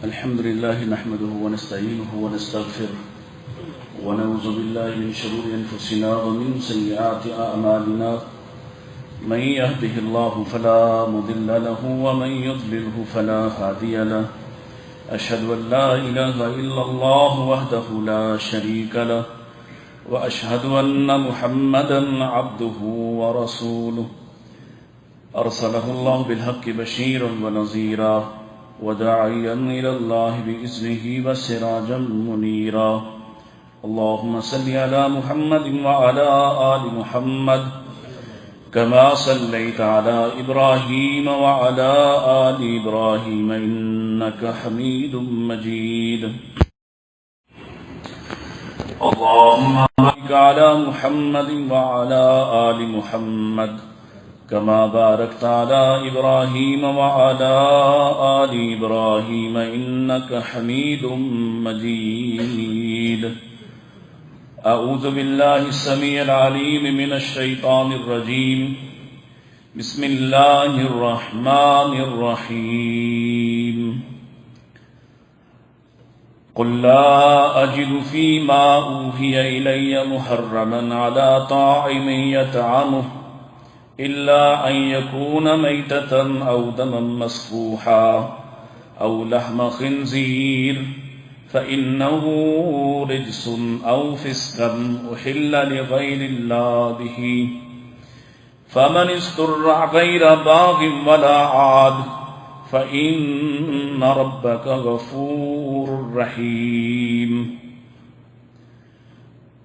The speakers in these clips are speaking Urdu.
الحمد لله نحمده ونستعينه ونستغفره ونعوذ بالله من شرور أنفسنا ومن سيئات أعمالنا من يهده الله فلا مضل له ومن يضلله فلا هادي له أشهد أن لا إله إلا الله وحده لا شريك له وأشهد أن محمدا عبده ورسوله أرسله الله بالحق بشيرا ونذيرا وداعيا إلى الله بإذنه وسراجا منيرا اللهم صل على محمد وعلى آل محمد كما صليت على إبراهيم وعلى آل إبراهيم إنك حميد مجيد اللهم بارك على محمد وعلى آل محمد كما باركت على إبراهيم وعلى آل إبراهيم إنك حميد مجيد أعوذ بالله السميع العليم من الشيطان الرجيم بسم الله الرحمن الرحيم قل لا أجد فيما أوحي إلي محرما على طاعم يطعمه إلا أن يكون ميتة أو دما مسفوحا أو لحم خنزير فإنه رجس أو فسقا أحل لغير الله به فمن اضطر غير باغ ولا عاد فإن ربك غفور رحيم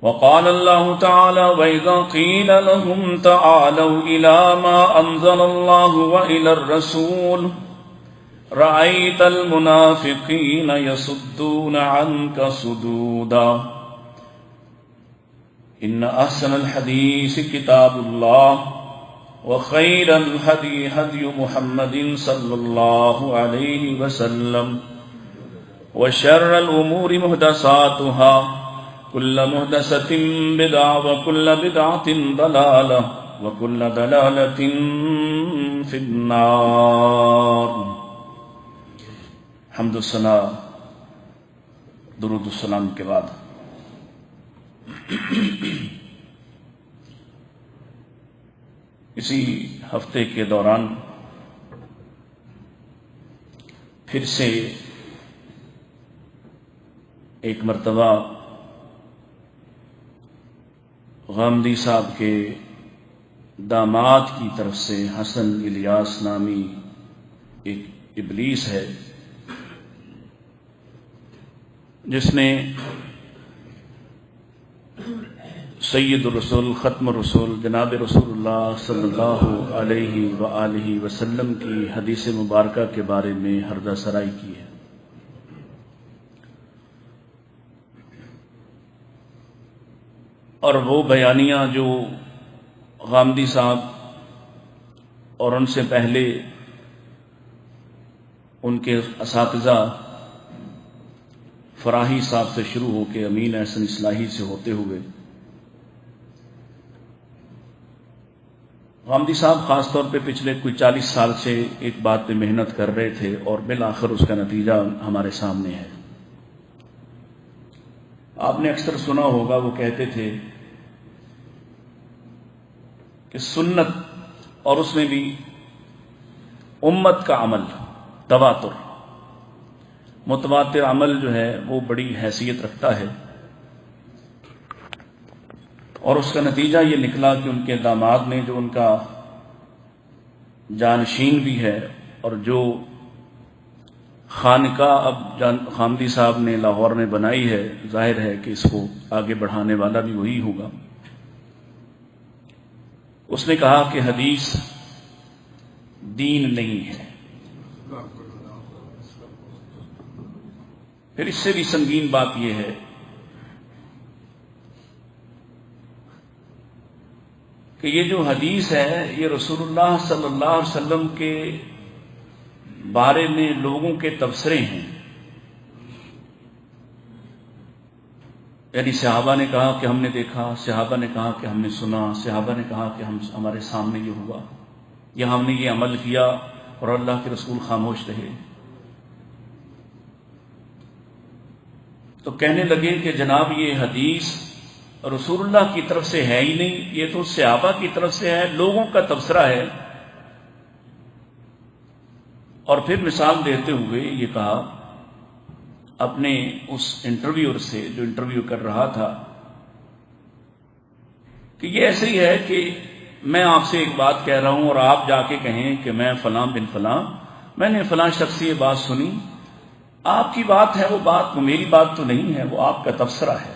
وقال الله تعالى وإذا قيل لهم تعالوا إلى ما أنزل الله وإلى الرسول رأيت المنافقين يصدون عنك صدودا إن أحسن الحديث كتاب الله وخير الهدي هدي محمد صلى الله عليه وسلم وشر الأمور محدثاتها كل محدثة بدعة وكل بدعة ضلالة وكل ضلالة في النار. حمد و ثنا درود السلام کے بعد اسی ہفتے کے دوران پھر سے ایک مرتبہ غامدی صاحب کے داماد کی طرف سے حسن الیاس نامی ایک ابلیس ہے جس نے سید الرسول ختم الرسول جناب رسول اللہ صلی اللہ علیہ وآلہ وسلم کی حدیث مبارکہ کے بارے میں ہردہ سرائی کی ہے. اور وہ بیانیاں جو غامدی صاحب اور ان سے پہلے ان کے اساتذہ فراہی صاحب سے شروع ہو کے امین احسن اصلاحی سے ہوتے ہوئے غامدی صاحب خاص طور پہ پچھلے کوئی 40 سال سے ایک بات پہ محنت کر رہے تھے اور بالآخر اس کا نتیجہ ہمارے سامنے ہے. آپ نے اکثر سنا ہوگا وہ کہتے تھے کہ سنت اور اس میں بھی امت کا عمل تواتر متواتر عمل جو ہے وہ بڑی حیثیت رکھتا ہے اور اس کا نتیجہ یہ نکلا کہ ان کے داماد نے جو ان کا جانشین بھی ہے اور جو خانقاہ اب غامدی صاحب نے لاہور میں بنائی ہے ظاہر ہے کہ اس کو آگے بڑھانے والا بھی وہی ہوگا. اس نے کہا کہ حدیث دین نہیں ہے. پھر اس سے بھی سنگین بات یہ ہے کہ یہ جو حدیث ہے یہ رسول اللہ صلی اللہ علیہ وسلم کے بارے میں لوگوں کے تبصرے ہیں. یعنی صحابہ نے کہا کہ ہم نے دیکھا، صحابہ نے کہا کہ ہم نے سنا، صحابہ نے کہا کہ ہمارے سامنے یہ ہوا، یا ہم نے یہ عمل کیا اور اللہ کے رسول خاموش رہے. تو کہنے لگے کہ جناب یہ حدیث رسول اللہ کی طرف سے ہے ہی نہیں، یہ تو صحابہ کی طرف سے ہے، لوگوں کا تبصرہ ہے۔ اور پھر مثال دیتے ہوئے یہ کہا اپنے اس انٹرویور سے جو انٹرویو کر رہا تھا کہ یہ ایسے ہی ہے کہ میں آپ سے ایک بات کہہ رہا ہوں اور آپ جا کے کہیں کہ میں فلاں بن فلاں، میں نے فلاں شخص سے یہ بات سنی، آپ کی بات ہے وہ بات، وہ میری بات تو نہیں ہے، وہ آپ کا تبصرہ ہے۔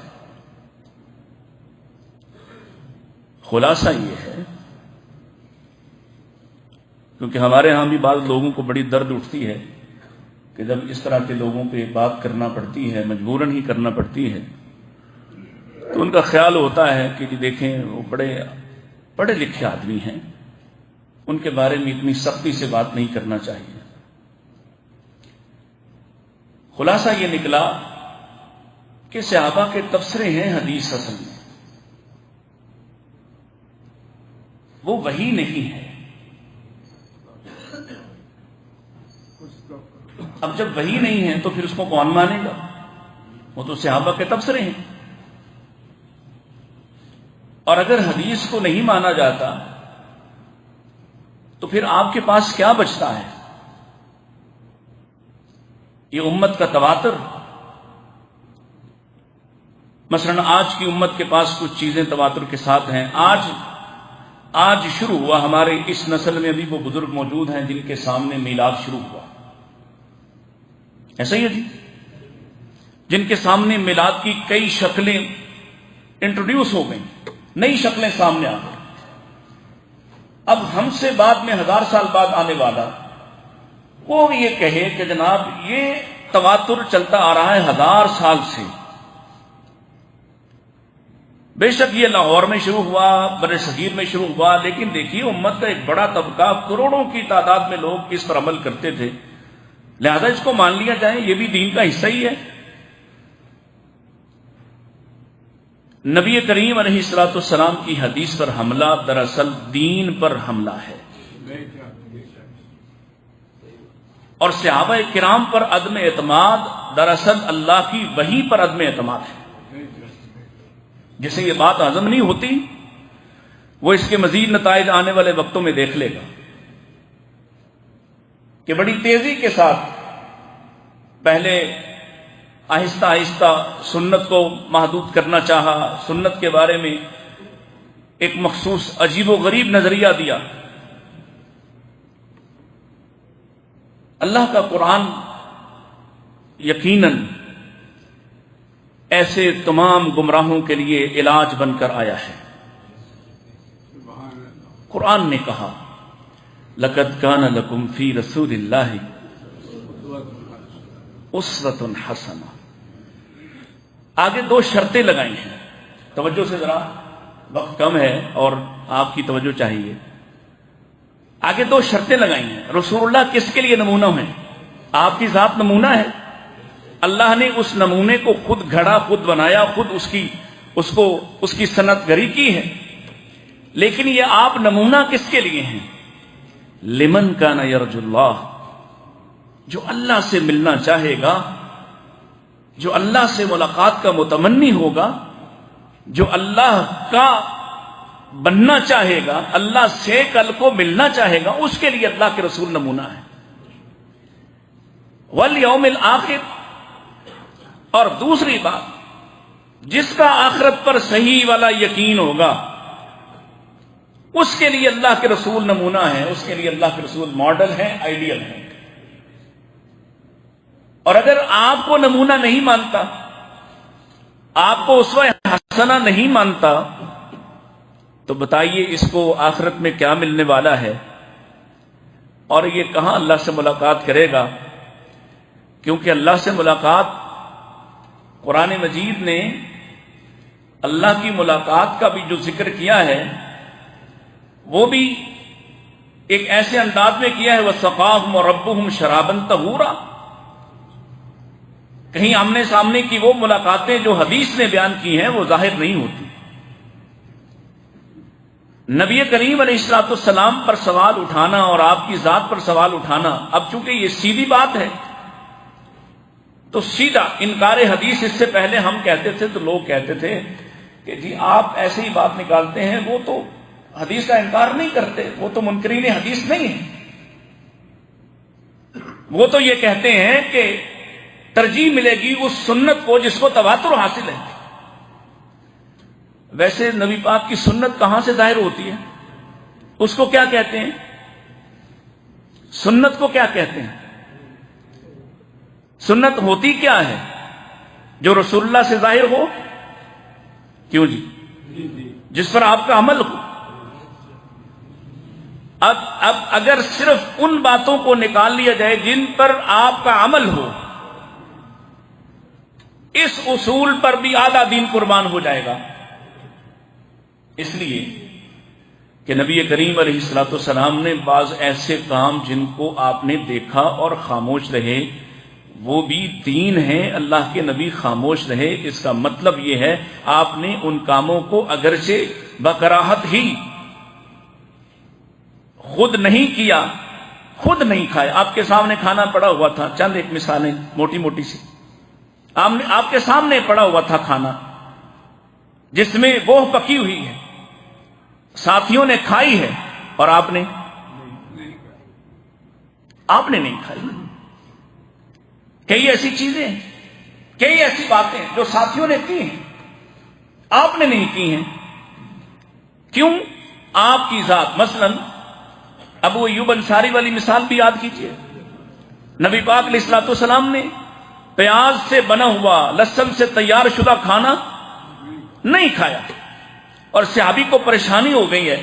خلاصہ یہ ہے، کیونکہ ہمارے ہاں بھی بعض لوگوں کو بڑی درد اٹھتی ہے کہ جب اس طرح کے لوگوں پہ بات کرنا پڑتی ہے، مجبوراً ہی کرنا پڑتی ہے، تو ان کا خیال ہوتا ہے کہ جی دیکھیں وہ بڑے پڑھے لکھے آدمی ہیں، ان کے بارے میں اتنی سختی سے بات نہیں کرنا چاہیے۔ خلاصہ یہ نکلا کہ صحابہ کے تبصرے ہیں حدیث اصل میں، وہ وحی نہیں ہے۔ اب جب وحی نہیں ہے تو پھر اس کو کون مانے گا؟ وہ تو صحابہ کے تبصرے ہیں۔ اور اگر حدیث کو نہیں مانا جاتا تو پھر آپ کے پاس کیا بچتا ہے؟ یہ امت کا تواتر۔ مثلا آج کی امت کے پاس کچھ چیزیں تواتر کے ساتھ ہیں۔ آج شروع ہوا، ہمارے اس نسل میں بھی وہ بزرگ موجود ہیں جن کے سامنے میلاد شروع ہوا، ایسا ہی ہے جی، جن کے سامنے میلاد کی کئی شکلیں انٹروڈیوس ہو گئیں، نئی شکلیں سامنے آ گئی۔ اب ہم سے بعد میں 1000 سال بعد آنے والا وہ یہ کہے کہ جناب یہ تواتر چلتا آ رہا ہے 1000 سال سے، بے شک یہ لاہور میں شروع ہوا، بر صغیر میں شروع ہوا، لیکن دیکھیے امت کا ایک بڑا طبقہ، کروڑوں کی تعداد میں لوگ اس پر عمل کرتے تھے، لہذا اس کو مان لیا جائے، یہ بھی دین کا حصہ ہی ہے۔ نبی کریم علیہ الصلوۃ والسلام کی حدیث پر حملہ دراصل دین پر حملہ ہے، اور صحابہ کرام پر عدم اعتماد دراصل اللہ کی وحی پر عدم اعتماد ہے۔ جسے یہ بات ہضم نہیں ہوتی وہ اس کے مزید نتائج آنے والے وقتوں میں دیکھ لے گا کہ بڑی تیزی کے ساتھ پہلے آہستہ آہستہ سنت کو محدود کرنا چاہا، سنت کے بارے میں ایک مخصوص عجیب و غریب نظریہ دیا۔ اللہ کا قرآن یقیناً ایسے تمام گمراہوں کے لیے علاج بن کر آیا ہے۔ قرآن نے کہا لَقَدْ كَانَ لَكُمْ فِي رَسُولِ اللَّهِ أُسْوَةٌ حَسَنَةٌ۔ آگے 2 شرطیں لگائی ہیں، توجہ سے ذرا، وقت کم ہے اور آپ کی توجہ چاہیے۔ آگے 2 شرطیں لگائی ہیں۔ رسول اللہ کس کے لیے نمونہ ہیں؟ آپ کی ذات نمونہ ہے، اللہ نے اس نمونے کو خود گھڑا، خود بنایا، خود اس کی صنعت گری کی ہے، لیکن یہ آپ نمونہ کس کے لیے ہیں؟ لمن کان یرجو اللہ، جو اللہ سے ملنا چاہے گا، جو اللہ سے ملاقات کا متمنی ہوگا، جو اللہ کا بننا چاہے گا، اللہ سے کل کو ملنا چاہے گا، اس کے لیے اللہ کے رسول نمونہ ہے۔ والیوم الآخر، اور دوسری بات، جس کا آخرت پر صحیح والا یقین ہوگا اس کے لیے اللہ کے رسول نمونہ ہے، اس کے لیے اللہ کے رسول ماڈل ہے، آئیڈیل ہے۔ اور اگر آپ کو نمونہ نہیں مانتا، آپ کو اسوہ حسنہ نہیں مانتا، تو بتائیے اس کو آخرت میں کیا ملنے والا ہے، اور یہ کہاں اللہ سے ملاقات کرے گا؟ کیونکہ اللہ سے ملاقات، قرآن مجید نے اللہ کی ملاقات کا بھی جو ذکر کیا ہے وہ بھی ایک ایسے انداز میں کیا ہے، وَسَقَاهُمْ وَرَبُّهُمْ شَرَابًا طَهُورًا۔ کہیں آمنے سامنے کی وہ ملاقاتیں جو حدیث نے بیان کی ہیں وہ ظاہر نہیں ہوتی۔ نبی کریم علیہ الصلوۃ والسلام پر سوال اٹھانا اور آپ کی ذات پر سوال اٹھانا، اب چونکہ یہ سیدھی بات ہے تو سیدھا انکار حدیث. اس سے پہلے ہم کہتے تھے تو لوگ کہتے تھے کہ جی آپ ایسے ہی بات نکالتے ہیں، وہ تو حدیث کا انکار نہیں کرتے، وہ تو منکرین حدیث نہیں ہیں. وہ تو یہ کہتے ہیں کہ ترجیح ملے گی اس سنت کو جس کو تواتر حاصل ہے. ویسے نبی پاک کی سنت کہاں سے ظاہر ہوتی ہے؟ اس کو کیا کہتے ہیں؟ سنت کو کیا کہتے ہیں؟ سنت ہوتی کیا ہے؟ جو رسول اللہ سے ظاہر ہو. کیوں جی؟ جس پر آپ کا عمل ہو. اب اگر صرف ان باتوں کو نکال لیا جائے جن پر آپ کا عمل ہو، اس اصول پر بھی آدھا دین قربان ہو جائے گا. اس لیے کہ نبی کریم علیہ الصلوۃ والسلام نے بعض ایسے کام جن کو آپ نے دیکھا اور خاموش رہے، وہ بھی دین ہے. اللہ کے نبی خاموش رہے، اس کا مطلب یہ ہے آپ نے ان کاموں کو اگرچہ بکراہت ہی خود نہیں کیا، خود نہیں کھایا. آپ کے سامنے کھانا پڑا ہوا تھا، چند ایک مثالیں موٹی موٹی سی. آپ کے سامنے پڑا ہوا تھا کھانا جس میں وہ پکی ہوئی ہے، ساتھیوں نے کھائی ہے اور آپ نے نہیں کھائی. کئی ایسی چیزیں، کئی ایسی باتیں جو ساتھیوں نے کی ہیں، آپ نے نہیں کی ہیں. کیوں؟ آپ کی ذات. مثلا ابو ایوب انصاری والی مثال بھی یاد کیجئے. نبی پاک علیہ الصلوۃ والسلام نے پیاز سے بنا ہوا، لہسن سے تیار شدہ کھانا نہیں کھایا، اور صحابی کو پریشانی ہو گئی ہے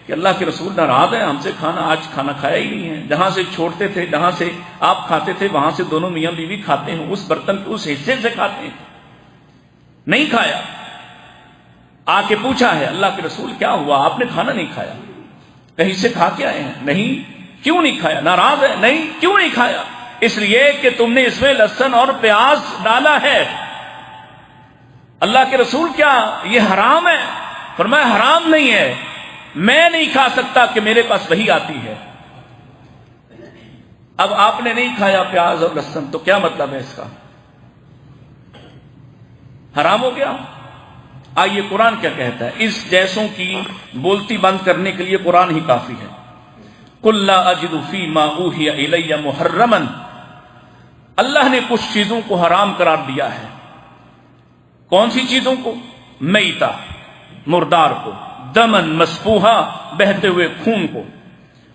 کہ اللہ کے رسول ناراض ہے ہم سے، آج کھانا کھایا ہی نہیں ہے. جہاں سے چھوڑتے تھے، جہاں سے آپ کھاتے تھے، وہاں سے دونوں میاں بیوی کھاتے ہیں، اس برتن کے اس حصے سے کھاتے ہیں. نہیں کھایا. آ کے پوچھا ہے اللہ کے رسول کیا ہوا، آپ نے کھانا نہیں کھایا؟ کہیں سے کھا کے آئے ہیں؟ نہیں. کیوں نہیں کھایا؟ ناراض ہے. نہیں. کیوں نہیں کھایا؟ اس لیے کہ تم نے اس میں لہسن اور پیاز ڈالا ہے. اللہ کے رسول کیا یہ حرام ہے؟ فرمایا حرام نہیں ہے، میں نہیں کھا سکتا کہ میرے پاس وہی آتی ہے. اب آپ نے نہیں کھایا پیاز اور لہسن، تو کیا مطلب ہے اس کا؟ حرام ہو گیا. آئیے قرآن کیا کہتا ہے. اس جیسوں کی بولتی بند کرنے کے لیے قرآن ہی کافی ہے. قُلْ لَا أَجِدُ فِي مَا أُوحِيَ إِلَيَّ مُحَرَّمًا. اللہ نے کچھ چیزوں کو حرام قرار دیا ہے. کون سی چیزوں کو؟ میتا، مردار کو، دمن مسفوحا، بہتے ہوئے خون کو،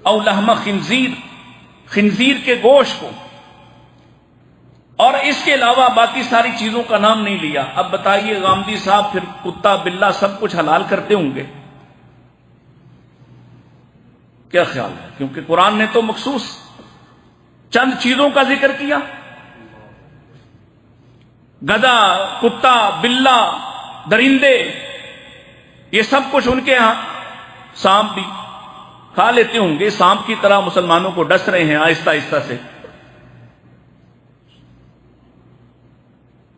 او لحم خنزیر، خنزیر کے گوشت کو، اور اس کے علاوہ باقی ساری چیزوں کا نام نہیں لیا. اب بتائیے غامدی صاحب پھر کتا بلا سب کچھ حلال کرتے ہوں گے؟ کیا خیال ہے؟ کیونکہ قرآن نے تو مخصوص چند چیزوں کا ذکر کیا. گدھا، کتا، بلا، درندے، یہ سب کچھ ان کے ہاں. سانپ بھی کھا لیتے ہوں گے، سانپ کی طرح مسلمانوں کو ڈس رہے ہیں آہستہ آہستہ سے.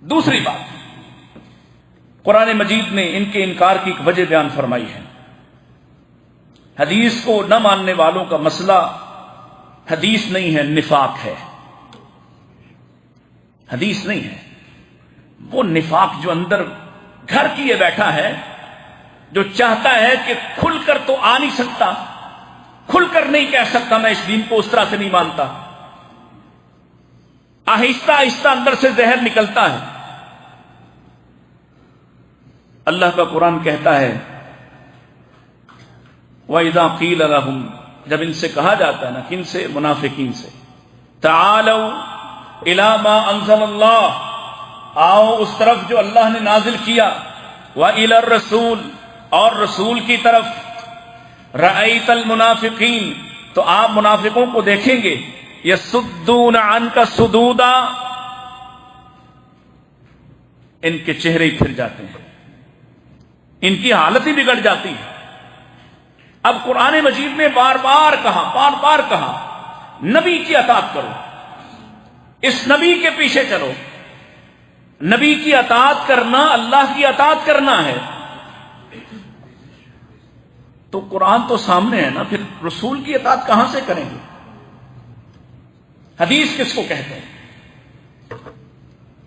دوسری بات، قرآن مجید نے ان کے انکار کی ایک وجہ بیان فرمائی ہے. حدیث کو نہ ماننے والوں کا مسئلہ حدیث نہیں ہے، نفاق ہے. حدیث نہیں ہے، وہ نفاق جو اندر گھر کیے بیٹھا ہے، جو چاہتا ہے کہ کھل کر تو آ نہیں سکتا، کھل کر نہیں کہہ سکتا میں اس دین کو اس طرح سے نہیں مانتا، آہستہ آہستہ اندر سے زہر نکلتا ہے. اللہ کا قرآن کہتا ہے وَإِذَا قِيلَ لَهُمْ، جب ان سے کہا جاتا ہے نا، کن سے؟ منافقین سے. تَعَالَوْا إِلَى مَا أَنزَلَ اللَّهُ، آؤ اس طرف جو اللہ نے نازل کیا. وَإِلَى الرَّسُولِ، اور رسول کی طرف. رَأَيْتَ الْمُنَافِقِينَ، تو آپ منافقوں کو دیکھیں گے. يَصُدُّونَ عَنْكَ صُدُودًا، ان کے چہرے ہی پھر جاتے ہیں، ان کی حالت ہی بگڑ جاتی ہے. اب قرآن مجید نے بار بار کہا نبی کی اطاعت کرو، اس نبی کے پیچھے چلو. نبی کی اطاعت کرنا اللہ کی اطاعت کرنا ہے. تو قرآن تو سامنے ہے نا، پھر رسول کی اطاعت کہاں سے کریں گے؟ حدیث کس کو کہتے ہیں؟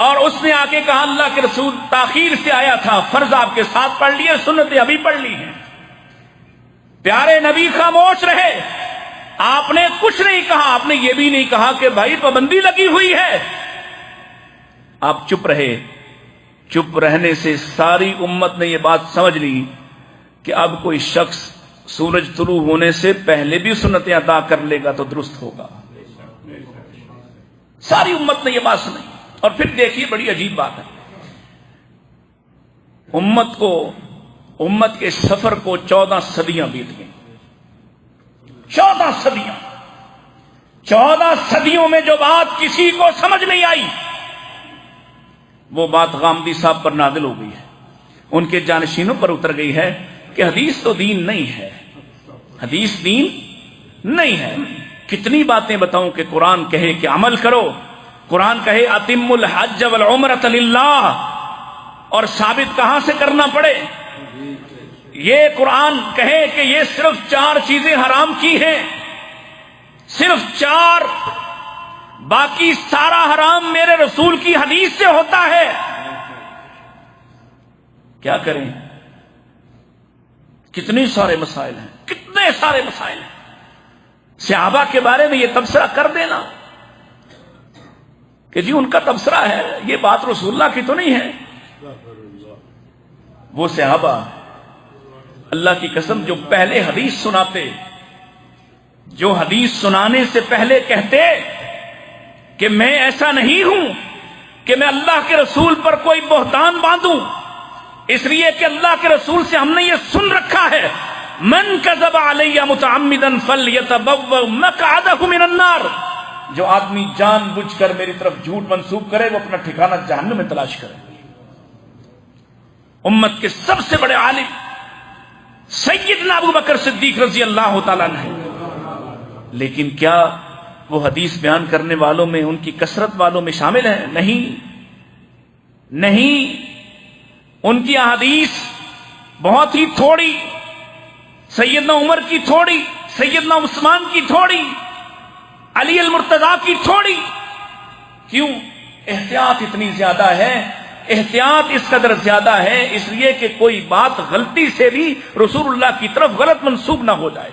اور اس نے آ کے کہا اللہ کے رسول تاخیر سے آیا تھا، فرض آپ کے ساتھ پڑھ لیے، سنتیں ابھی پڑھ لی ہیں۔ پیارے نبی خاموش رہے، آپ نے کچھ نہیں کہا، آپ نے یہ بھی نہیں کہا کہ بھائی پابندی لگی ہوئی ہے، آپ چپ رہے۔ چپ رہنے سے ساری امت نے یہ بات سمجھ لی کہ اب کوئی شخص سورج طلوع ہونے سے پہلے بھی سنتیں ادا کر لے گا تو درست ہوگا۔ ساری امت نے یہ بات سنی۔ اور پھر دیکھیے بڑی عجیب بات ہے، امت کے سفر کو 14 صدیاں بیت گئیں۔ 14 صدیاں، 14 صدیوں میں جو بات کسی کو سمجھ نہیں آئی، وہ بات غامدی صاحب پر نازل ہو گئی ہے، ان کے جانشینوں پر اتر گئی ہے کہ حدیث تو دین نہیں ہے، حدیث دین نہیں ہے۔ کتنی باتیں بتاؤں کہ قرآن کہے کہ عمل کرو، قرآن کہے اتم الحج والعمرۃ للہ، اور ثابت کہاں سے کرنا پڑے؟ یہ قرآن کہے کہ یہ صرف 4 چیزیں حرام کی ہیں، صرف 4، باقی سارا حرام میرے رسول کی حدیث سے ہوتا ہے۔ کیا کریں؟ کتنے سارے مسائل ہیں، کتنے سارے مسائل ہیں۔ صحابہ کے بارے میں یہ تبصرہ کر دینا کہ جی ان کا تبصرہ ہے، یہ بات رسول اللہ کی تو نہیں ہے۔ وہ صحابہ اللہ کی قسم جو پہلے حدیث سناتے، جو حدیث سنانے سے پہلے کہتے کہ میں ایسا نہیں ہوں کہ میں اللہ کے رسول پر کوئی بہتان باندھوں، اس لیے کہ اللہ کے رسول سے ہم نے یہ سن رکھا ہے من کذب علی متعمدا فلیتبوأ مقعدہ من النار، جو آدمی جان بوجھ کر میری طرف جھوٹ منسوب کرے وہ اپنا ٹھکانہ جہنم میں تلاش کرے۔ امت کے سب سے بڑے عالم سیدنا ابو بکر صدیق رضی اللہ تعالیٰ عنہ، لیکن کیا وہ حدیث بیان کرنے والوں میں، ان کی کثرت والوں میں شامل ہیں؟ نہیں، ان کی احادیث بہت ہی تھوڑی، سیدنا عمر کی تھوڑی، سیدنا عثمان کی تھوڑی، علی المرتضیٰ کی تھوڑی۔ کیوں؟ احتیاط اتنی زیادہ ہے، احتیاط اس قدر زیادہ ہے اس لیے کہ کوئی بات غلطی سے بھی رسول اللہ کی طرف غلط منسوب نہ ہو جائے،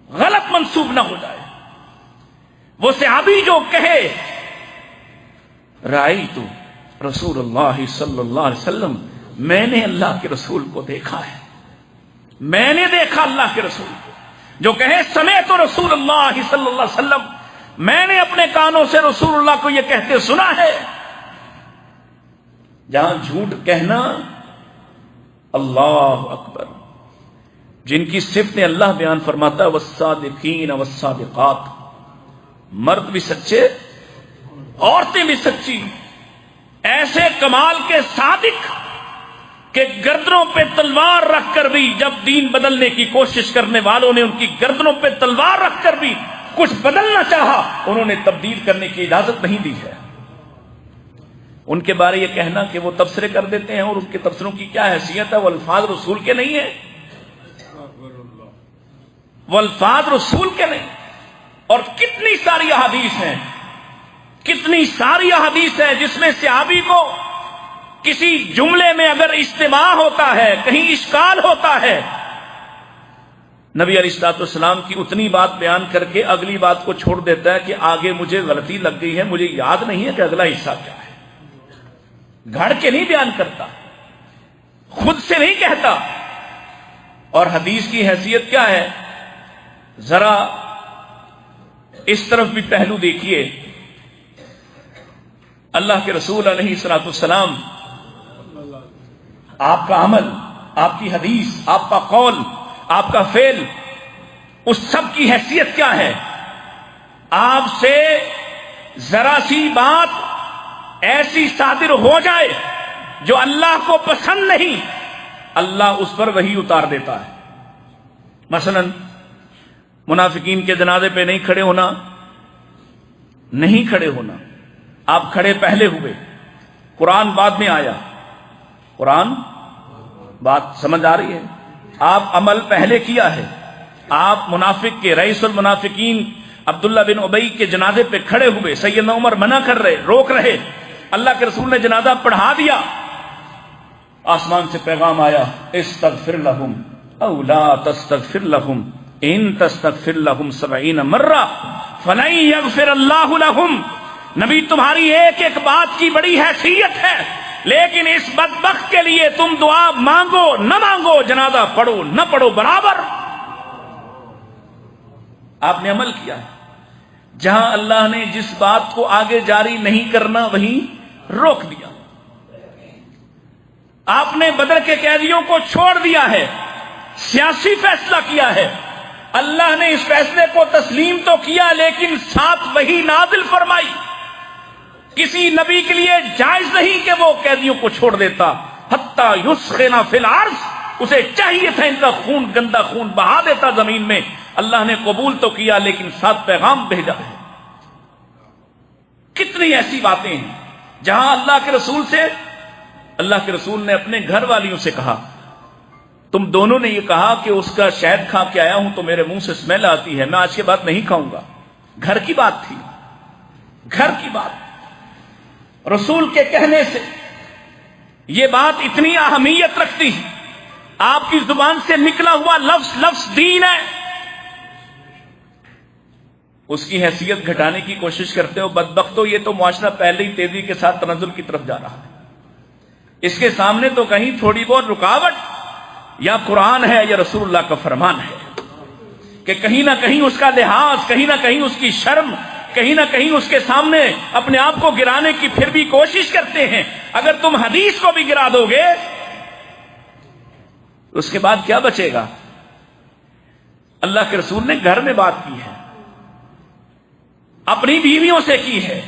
غلط منسوب نہ ہو جائے۔ وہ صحابی جو کہے رأیت رسول اللہ صلی اللہ علیہ وسلم، میں نے اللہ کے رسول کو دیکھا ہے، میں نے دیکھا اللہ کے رسول کو، جو کہے سمعت رسول اللہ صلی اللہ علیہ وسلم، میں نے اپنے کانوں سے رسول اللہ کو یہ کہتے سنا ہے۔ جہاں جھوٹ کہنا، اللہ اکبر، جن کی صفتیں اللہ بیان فرماتا ہے والصادقین والصادقات، مرد بھی سچے، عورتیں بھی سچی، ایسے کمال کے صادق کہ گردنوں پہ تلوار رکھ کر بھی جب دین بدلنے کی کوشش کرنے والوں نے ان کی گردنوں پہ تلوار رکھ کر بھی کچھ بدلنا چاہا، انہوں نے تبدیل کرنے کی اجازت نہیں دی ہے۔ ان کے بارے یہ کہنا کہ وہ تبصرے کر دیتے ہیں اور ان کے تبصروں کی کیا حیثیت ہے، وہ الفاظ رسول کے نہیں ہیں، وہ الفاظ رسول کے نہیں۔ اور کتنی ساری احادیث ہیں، کتنی ساری احادیث ہیں جس میں صحابی کو کسی جملے میں اگر اجتماع ہوتا ہے، کہیں اشکال ہوتا ہے، نبی علیہ الصلوۃ والسلام کی اتنی بات بیان کر کے اگلی بات کو چھوڑ دیتا ہے کہ آگے مجھے غلطی لگ گئی ہے، مجھے یاد نہیں ہے کہ اگلا حصہ کیا ہے۔ گھڑ کے نہیں بیان کرتا، خود سے نہیں کہتا۔ اور حدیث کی حیثیت کیا ہے؟ ذرا اس طرف بھی پہلو دیکھیے، اللہ کے رسول علیہ الصلوۃ والسلام، آپ کا عمل، آپ کی حدیث، آپ کا قول، آپ کا فعل، اس سب کی حیثیت کیا ہے؟ آپ سے ذرا سی بات ایسی صادر ہو جائے جو اللہ کو پسند نہیں، اللہ اس پر وحی اتار دیتا ہے۔ مثلا منافقین کے جنازے پہ نہیں کھڑے ہونا، نہیں کھڑے ہونا، آپ کھڑے پہلے ہوئے، قرآن بعد میں آیا، قرآن بات سمجھ آ رہی ہے، آپ عمل پہلے کیا ہے، آپ منافق کے رئیس المنافقین عبداللہ بن ابی کے جنازے پہ کھڑے ہوئے، سیدنا عمر منع کر رہے، روک رہے، اللہ کے رسول نے جنازہ پڑھا دیا، آسمان سے پیغام آیا استغفر لہم او لا تستغفر لہم ان تستغفر لہم 70 مرہ فلن یغفر اللہ لہم۔ نبی تمہاری ایک ایک بات کی بڑی حیثیت ہے، لیکن اس بدبخت کے لیے تم دعا مانگو نہ مانگو، جنازہ پڑھو نہ پڑھو برابر۔ آپ نے عمل کیا ہے، جہاں اللہ نے جس بات کو آگے جاری نہیں کرنا وہیں روک دیا۔ آپ نے بدر کے قیدیوں کو چھوڑ دیا ہے، سیاسی فیصلہ کیا ہے، اللہ نے اس فیصلے کو تسلیم تو کیا لیکن ساتھ وہی نازل فرمائی۔ کسی نبی کے لیے جائز نہیں کہ وہ قیدیوں کو چھوڑ دیتا، حتی یسخن فی الارض، اسے چاہیے تھا ان کا خون، گندا خون بہا دیتا زمین میں، اللہ نے قبول تو کیا لیکن ساتھ پیغام بھیجا ہے۔ کتنی ایسی باتیں ہیں جہاں اللہ کے رسول نے اپنے گھر والیوں سے کہا، تم دونوں نے یہ کہا کہ اس کا شہد کھا کے آیا ہوں تو میرے منہ سے اسمیل آتی ہے، میں آج کے بعد نہیں کھاؤں گا۔ گھر کی بات تھی، گھر کی بات، رسول کے کہنے سے یہ بات اتنی اہمیت رکھتی ہے، آپ کی زبان سے نکلا ہوا لفظ دین ہے، اس کی حیثیت گھٹانے کی کوشش کرتے ہو۔ بدبختو، یہ تو معاشرہ پہلے ہی تیزی کے ساتھ تنزل کی طرف جا رہا ہے، اس کے سامنے تو کہیں تھوڑی بہت رکاوٹ یا قرآن ہے یا رسول اللہ کا فرمان ہے کہ کہیں نہ کہیں اس کا لحاظ، کہیں نہ کہیں اس کی شرم، کہیں نہ کہیں اس کے سامنے اپنے آپ کو گرانے کی پھر بھی کوشش کرتے ہیں۔ اگر تم حدیث کو بھی گرا دو گے اس کے بعد کیا بچے گا؟ اللہ کے رسول نے گھر میں بات کی ہے، اپنی بیویوں سے کی ہے،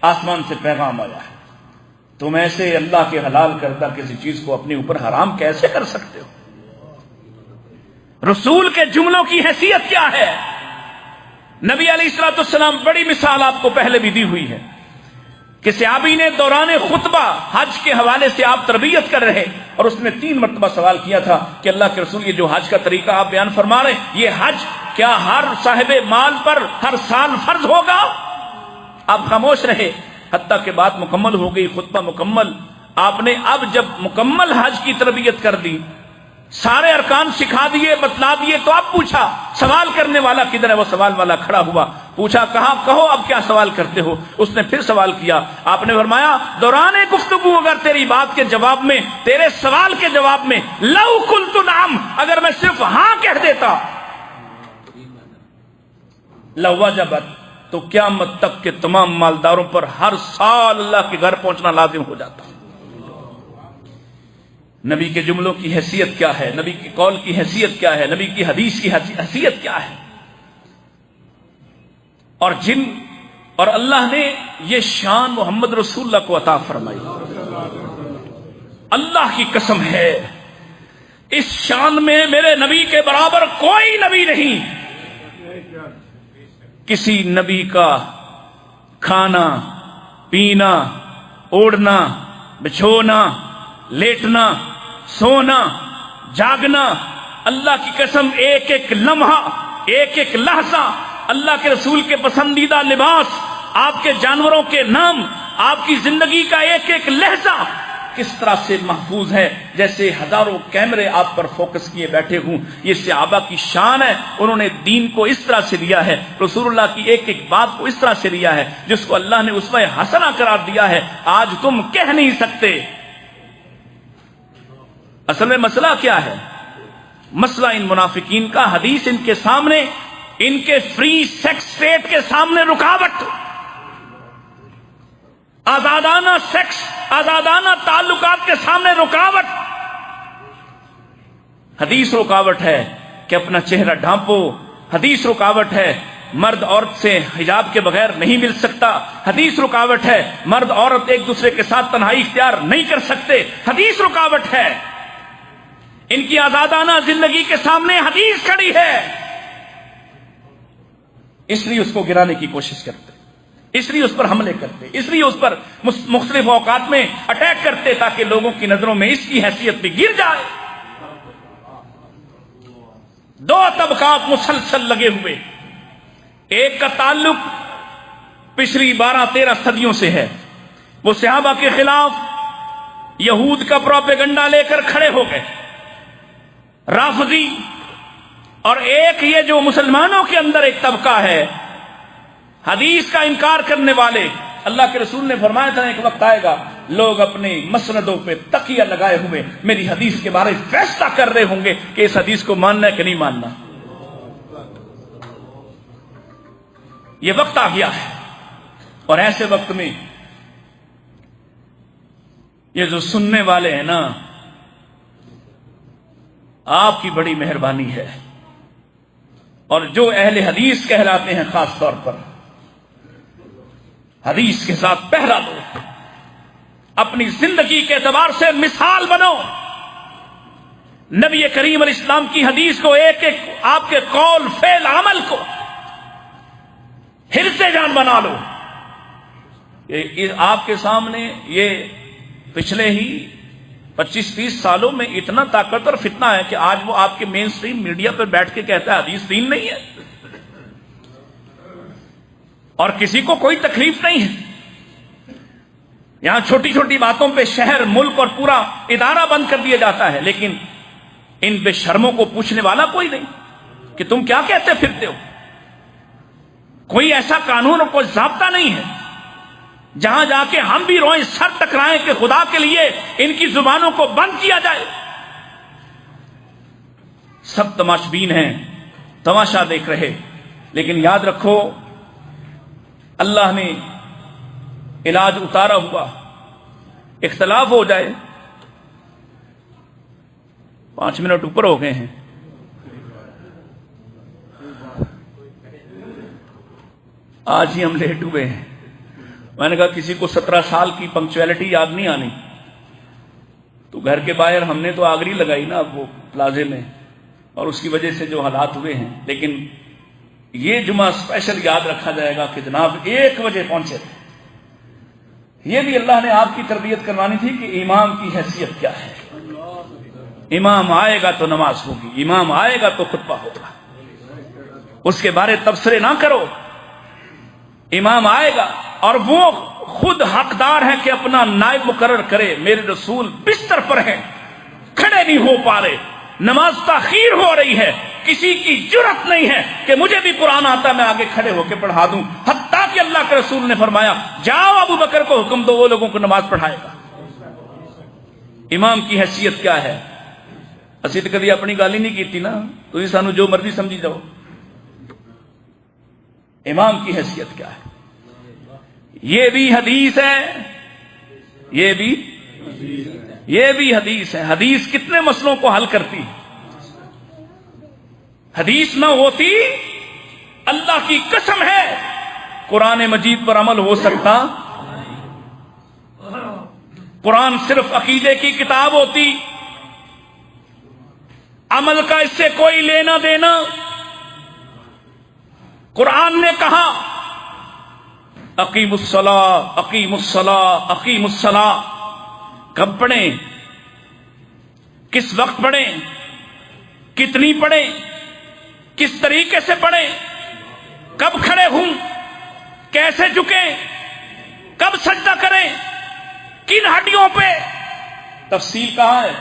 آسمان سے پیغام آیا ہے، تم ایسے اللہ کے حلال کردہ کسی چیز کو اپنے اوپر حرام کیسے کر سکتے ہو؟ رسول کے جملوں کی حیثیت کیا ہے؟ نبی علیہ الصلوۃ والسلام، بڑی مثال آپ کو پہلے بھی دی ہوئی ہے کہ صحابی نے دوران خطبہ حج کے حوالے سے آپ تربیت کر رہے اور اس نے 3 مرتبہ سوال کیا تھا کہ اللہ کے رسول، یہ جو حج کا طریقہ آپ بیان فرما رہے ہیں، یہ حج کیا ہر صاحب مال پر ہر سال فرض ہوگا؟ آپ خاموش رہے حتیٰ کہ بات مکمل ہو گئی، خطبہ مکمل۔ آپ نے اب جب مکمل حج کی تربیت کر دی، سارے ارکان سکھا دیے، بتلا دیے، تو اب پوچھا سوال کرنے والا کدھر ہے؟ وہ سوال والا کھڑا ہوا، پوچھا کہاں، کہو اب کیا سوال کرتے ہو؟ اس نے پھر سوال کیا، آپ نے فرمایا دوران گفتگو اگر تیری بات کے جواب میں، تیرے سوال کے جواب میں لو قلت نعم، اگر میں صرف ہاں کہہ دیتا، لوجبت، تو قیامت تک کے تمام مالداروں پر ہر سال اللہ کے گھر پہنچنا لازم ہو جاتا۔ نبی کے جملوں کی حیثیت کیا ہے، نبی کی قول کی حیثیت کیا ہے، نبی کی حدیث کی حیثیت کیا ہے، اور اللہ نے یہ شان محمد رسول اللہ کو عطا فرمائی۔ اللہ کی قسم ہے اس شان میں میرے نبی کے برابر کوئی نبی نہیں۔ کسی نبی کا کھانا، پینا، اوڑھنا، بچھونا، لیٹنا، سونا، جاگنا، اللہ کی قسم ایک ایک لمحہ، ایک ایک لحظہ، اللہ کے رسول کے پسندیدہ لباس، آپ کے جانوروں کے نام، آپ کی زندگی کا ایک ایک لہجہ کس طرح سے محفوظ ہے، جیسے ہزاروں کیمرے آپ پر فوکس کیے بیٹھے ہوں۔ یہ صحابہ کی شان ہے، انہوں نے دین کو اس طرح سے لیا ہے، رسول اللہ کی ایک ایک بات کو اس طرح سے لیا ہے جس کو اللہ نے اسوہ حسنہ قرار دیا ہے۔ آج تم کہہ نہیں سکتے۔ اصل میں مسئلہ کیا ہے؟ مسئلہ ان منافقین کا، حدیث ان کے سامنے، ان کے فری سیکس اسٹیٹ کے سامنے رکاوٹ، آزادانہ سیکس، آزادانہ تعلقات کے سامنے رکاوٹ۔ حدیث رکاوٹ ہے کہ اپنا چہرہ ڈھانپو، حدیث رکاوٹ ہے مرد عورت سے حجاب کے بغیر نہیں مل سکتا، حدیث رکاوٹ ہے مرد عورت ایک دوسرے کے ساتھ تنہائی اختیار نہیں کر سکتے، حدیث رکاوٹ ہے۔ ان کی آزادانہ زندگی کے سامنے حدیث کھڑی ہے، اس لیے اس کو گرانے کی کوشش کرتے، اس لیے اس پر حملے کرتے، اس لیے اس پر مختلف اوقات میں اٹیک کرتے تاکہ لوگوں کی نظروں میں اس کی حیثیت بھی گر جائے۔ 2 طبقات مسلسل لگے ہوئے، ایک کا تعلق پچھلی 12-13 صدیوں سے ہے، وہ صحابہ کے خلاف یہود کا پروپیگنڈا لے کر کھڑے ہو گئے، رافضی۔ اور ایک یہ جو مسلمانوں کے اندر ایک طبقہ ہے حدیث کا انکار کرنے والے۔ اللہ کے رسول نے فرمایا تھا ایک وقت آئے گا لوگ اپنے مسندوں پہ تکیہ لگائے ہوئے میری حدیث کے بارے میں فیصلہ کر رہے ہوں گے کہ اس حدیث کو ماننا ہے کہ نہیں ماننا۔ یہ وقت آ گیا ہے، اور ایسے وقت میں یہ جو سننے والے ہیں نا، آپ کی بڑی مہربانی ہے، اور جو اہل حدیث کہلاتے ہیں خاص طور پر حدیث کے ساتھ پہرا دو، اپنی زندگی کے اعتبار سے مثال بنو، نبی کریم علیہ السلام کی حدیث کو ایک ایک آپ کے قول فعل عمل کو حرص جان بنا لو۔ آپ کے سامنے یہ پچھلے ہی 25-30 سالوں میں اتنا طاقتور فتنہ ہے کہ آج وہ آپ کے مین سٹریم میڈیا پر بیٹھ کے کہتا ہے حدیث دین نہیں ہے، اور کسی کو کوئی تکلیف نہیں ہے۔ یہاں چھوٹی چھوٹی باتوں پہ شہر، ملک اور پورا ادارہ بند کر دیا جاتا ہے، لیکن ان بے شرموں کو پوچھنے والا کوئی نہیں کہ تم کیا کہتے پھرتے ہو۔ کوئی ایسا قانون اور کوئی ضابطہ نہیں ہے جہاں جا کے ہم بھی روئیں، سر ٹکرائیں کہ خدا کے لیے ان کی زبانوں کو بند کیا جائے۔ سب تماشبین ہیں، تماشا دیکھ رہے، لیکن یاد رکھو اللہ نے علاج اتارا ہوا، اختلاف ہو جائے۔ 5 منٹ اوپر ہو گئے ہیں، آج ہی ہم لیٹ ہوئے ہیں۔ میں نے کہا کسی کو 17 سال کی پنکچویلٹی یاد نہیں آنی، تو گھر کے باہر ہم نے تو آگری لگائی نا وہ پلازے میں، اور اس کی وجہ سے جو حالات ہوئے ہیں۔ لیکن یہ جمعہ اسپیشل یاد رکھا جائے گا کہ جناب 1 بجے پہنچے تھے۔ یہ بھی اللہ نے آپ کی تربیت کروانی تھی کہ امام کی حیثیت کیا ہے۔ امام آئے گا تو نماز ہوگی، امام آئے گا تو خطبہ ہوگا، اس کے بارے تبصرے نہ کرو۔ امام آئے گا اور وہ خود حقدار ہے کہ اپنا نائب مقرر کرے۔ میرے رسول بستر پر ہیں، کھڑے نہیں ہو پا رہے، نماز تاخیر ہو رہی ہے، کسی کی جرأت نہیں ہے کہ مجھے بھی قرآن آتا میں آگے کھڑے ہو کے پڑھا دوں، حتیٰ کہ اللہ کے رسول نے فرمایا جاؤ ابو بکر کو حکم دو، وہ لوگوں کو نماز پڑھائے گا۔ امام کی حیثیت کیا ہے؟ اسی تو کبھی اپنی گالی نہیں کی تھی نا، تو سانو جو مرضی سمجھی جاؤ۔ امام کی حیثیت کیا ہے؟ یہ بھی حدیث ہے، یہ بھی حدیث ہے۔ حدیث کتنے مسئلوں کو حل کرتی ہے۔ حدیث نہ ہوتی، اللہ کی قسم ہے قرآن مجید پر عمل ہو سکتا۔ قرآن صرف عقیدے کی کتاب ہوتی، عمل کا اس سے کوئی لینا دینا۔ قرآن نے کہا اقیم الصلاۃ اقیم الصلاۃ اقیم الصلاۃ، کب پڑھیں، کس وقت پڑھیں، کتنی پڑھیں، کس طریقے سے پڑھیں، کب کھڑے ہوں، کیسے جھکیں، کب سجدہ کریں، کن ہڈیوں پہ، تفصیل کہاں ہے؟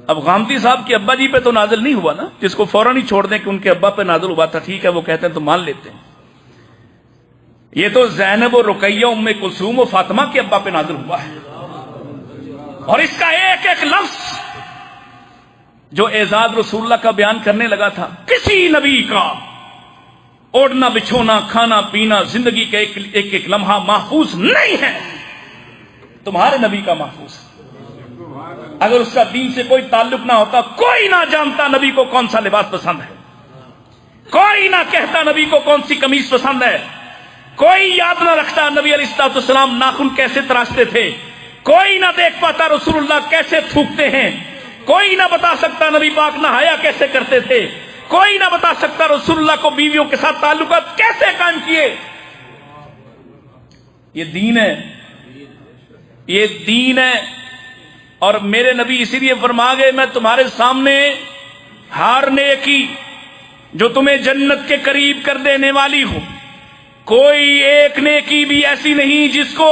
اب غامدی صاحب کے ابا جی پہ تو نازل نہیں ہوا نا، جس کو فوراً ہی چھوڑ دیں کہ ان کے ابا پہ نازل ہوا تھا، ٹھیک ہے وہ کہتے ہیں تو مان لیتے ہیں۔ یہ تو زینب و رقیہ، ام کلثوم و فاطمہ کے ابا پہ نازل ہوا ہے، اور اس کا ایک ایک لفظ جو اعزاز رسول اللہ کا بیان کرنے لگا تھا، کسی نبی کا اوڑھنا بچھونا، کھانا پینا، زندگی کا ایک ایک لمحہ محفوظ نہیں ہے، تمہارے نبی کا محفوظ ہے۔ اگر اس کا دین سے کوئی تعلق نہ ہوتا، کوئی نہ جانتا نبی کو کون سا لباس پسند ہے، کوئی نہ کہتا نبی کو کون سی قمیص پسند ہے، کوئی یاد نہ رکھتا نبی علیہ الصلوۃ والسلام ناخن کیسے تراشتے تھے، کوئی نہ دیکھ پاتا رسول اللہ کیسے تھوکتے ہیں، کوئی نہ بتا سکتا نبی پاک نہایا کیسے کرتے تھے، کوئی نہ بتا سکتا رسول اللہ کو بیویوں کے ساتھ تعلقات کیسے قائم کیے۔ یہ دین ہے، یہ دین ہے۔ اور میرے نبی اسی لیے فرما گئے میں تمہارے سامنے ہر نیکی جو تمہیں جنت کے قریب کر دینے والی ہو. کوئی ایک نیکی بھی ایسی نہیں جس کو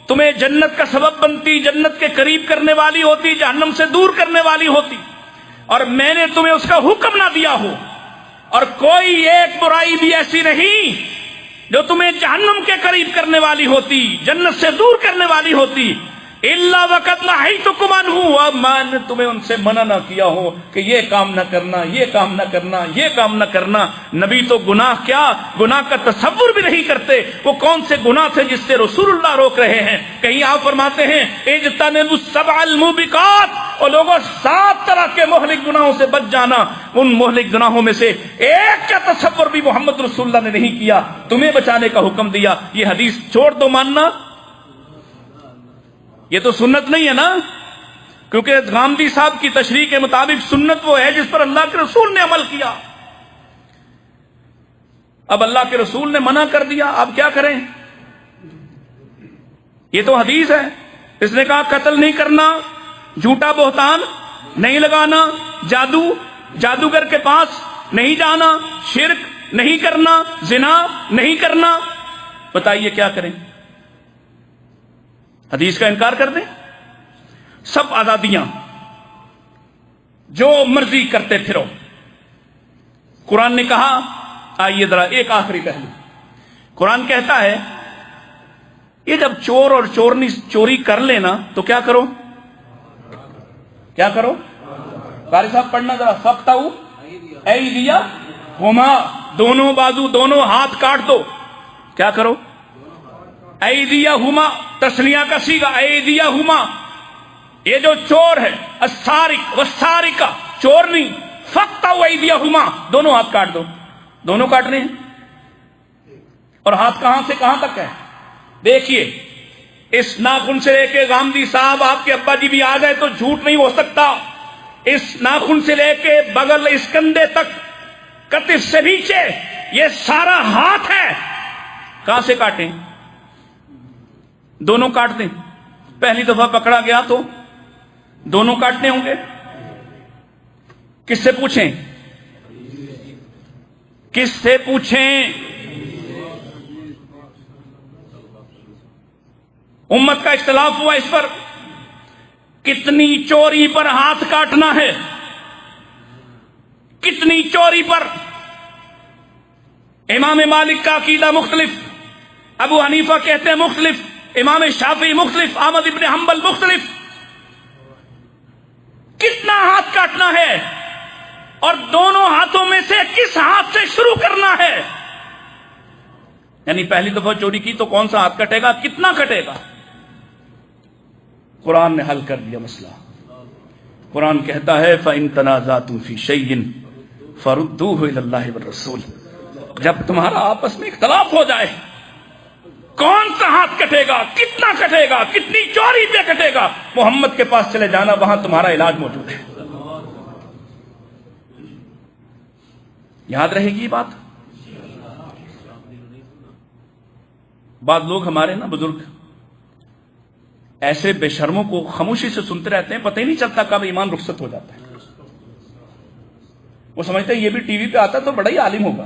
تمہیں جنت کا سبب بنتی، جنت کے قریب کرنے والی ہوتی، جہنم سے دور کرنے والی ہوتی، اور میں نے تمہیں اس کا حکم نہ دیا ہو. اور کوئی ایک برائی بھی ایسی نہیں جو تمہیں جہنم کے قریب کرنے والی ہوتی، جنت سے دور کرنے والی ہوتی، الا وقد نہیتکم عنہ، اب میں نے تمہیں ان سے منع نہ کیا ہو کہ یہ کام نہ کرنا، یہ کام نہ کرنا، یہ کام نہ کرنا. نبی تو گناہ کیا، گناہ کا تصور بھی نہیں کرتے. وہ کون سے گناہ تھے جس سے رسول اللہ روک رہے ہیں؟ کہیں آپ فرماتے ہیں اجتنبوا السبع الموبقات، اور لوگوں 7 طرح کے مہلک گناہوں سے بچ جانا. ان مہلک گناہوں میں سے ایک کا تصور بھی محمد رسول اللہ نے نہیں کیا، تمہیں بچانے کا حکم دیا. یہ حدیث چھوڑ دو ماننا، یہ تو سنت نہیں ہے نا، کیونکہ غامدی صاحب کی تشریح کے مطابق سنت وہ ہے جس پر اللہ کے رسول نے عمل کیا. اب اللہ کے رسول نے منع کر دیا، اب کیا کریں؟ یہ تو حدیث ہے. اس نے کہا قتل نہیں کرنا، جھوٹا بہتان نہیں لگانا، جادوگر کے پاس نہیں جانا، شرک نہیں کرنا، زنا نہیں کرنا. بتائیے کیا کریں؟ حدیث کا انکار کر دیں؟ سب آزادیاں، جو مرضی کرتے پھرو. قرآن نے کہا، آئیے ذرا ایک آخری پہلو. قرآن کہتا ہے یہ جب چور اور چورنی چوری کر لینا تو کیا کرو؟ کیا کرو؟ قاری صاحب پڑھنا ذرا. فقطعوا ایدیہما، دونوں بازو، دونوں ہاتھ کاٹ دو. کیا کرو؟ ایدیہما، تسنیہ کا صیغہ ایدیہما. یہ جو چور ہے، السارق والسارقہ، چور نہیں، فقطعوا ایدیہما، دونوں ہاتھ کاٹ دو. دونوں کاٹنے ہیں. اور ہاتھ کہاں سے کہاں تک ہے؟ دیکھیے، اس ناخن سے لے کے غامدی صاحب آپ کے ابا جی بھی آ گئے تو جھوٹ نہیں ہو سکتا. اس ناخن سے لے کے بغل اس کندھے تک، کتف سے نیچے، یہ سارا ہاتھ ہے. کہاں سے کاٹیں؟ دونوں کاٹ دیں. پہلی دفعہ پکڑا گیا تو دونوں کاٹنے ہوں گے. کس سے پوچھیں؟ کس سے پوچھیں؟ امت کا اختلاف ہوا اس پر، کتنی چوری پر ہاتھ کاٹنا ہے، کتنی چوری پر. امام مالک کا عقیدہ مختلف، ابو حنیفہ کہتے ہیں مختلف، امام شافعی مختلف، احمد ابن حنبل مختلف. کتنا ہاتھ کاٹنا ہے اور دونوں ہاتھوں میں سے کس ہاتھ سے شروع کرنا ہے؟ یعنی پہلی دفعہ چوری کی تو کون سا ہاتھ کٹے گا، کتنا کٹے گا؟ قرآن نے حل کر دیا مسئلہ. قرآن کہتا ہے فَإِن تَنَازَعْتُمْ فِي شَيْءٍ فَرُدُّوهُ إِلَى اللَّهِ وَالرَّسُولِ. جب تمہارا آپس میں اختلاف ہو جائے، کون سا ہاتھ کٹے گا، کتنا کٹے گا، کتنی چوری پہ کٹے گا، محمد کے پاس چلے جانا، وہاں تمہارا علاج موجود ہے. یاد رہے گی بات. بعض لوگ ہمارے نا بزرگ ایسے بے شرموں کو خاموشی سے سنتے رہتے ہیں، پتہ ہی نہیں چلتا کب ایمان رخصت ہو جاتا ہے. وہ سمجھتے ہیں یہ بھی ٹی وی پہ آتا تو بڑا ہی عالم ہوگا،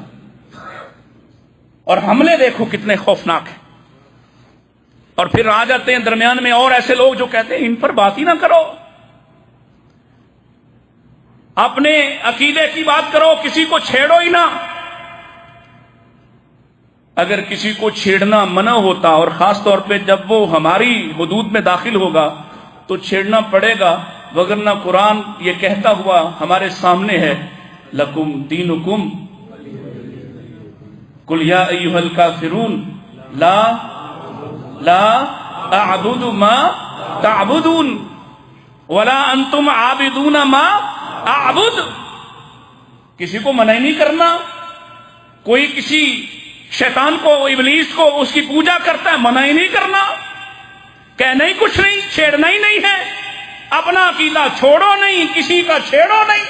اور حملے دیکھو کتنے خوفناک ہیں. اور پھر آ جاتے ہیں درمیان میں اور ایسے لوگ جو کہتے ہیں ان پر بات ہی نہ کرو، اپنے عقیدے کی بات کرو، کسی کو چھیڑو ہی نہ. اگر کسی کو چھیڑنا منع ہوتا، اور خاص طور پہ جب وہ ہماری حدود میں داخل ہوگا تو چھیڑنا پڑے گا، وگرنہ قرآن یہ کہتا ہوا ہمارے سامنے ہے لکم دینکم قل یا ایھا الکافرون لا اعبد ما تعبدون ولا انتم عابدون ما اعبد. کسی کو منع نہیں کرنا. کوئی کسی شیطان کو، ابلیس کو، اس کی پوجا کرتا ہے، منع ہی نہیں کرنا، کہنا ہی کچھ نہیں، چھیڑنا ہی نہیں ہے. اپنا عقیدہ چھوڑو نہیں، کسی کا چھیڑو نہیں.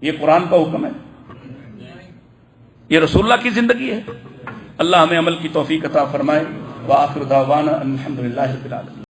یہ قرآن کا حکم ہے، یہ رسول اللہ کی زندگی ہے. اللہ ہمیں عمل کی توفیق عطا فرمائے. وآخر دعوانا الحمدللہ رب العالمین.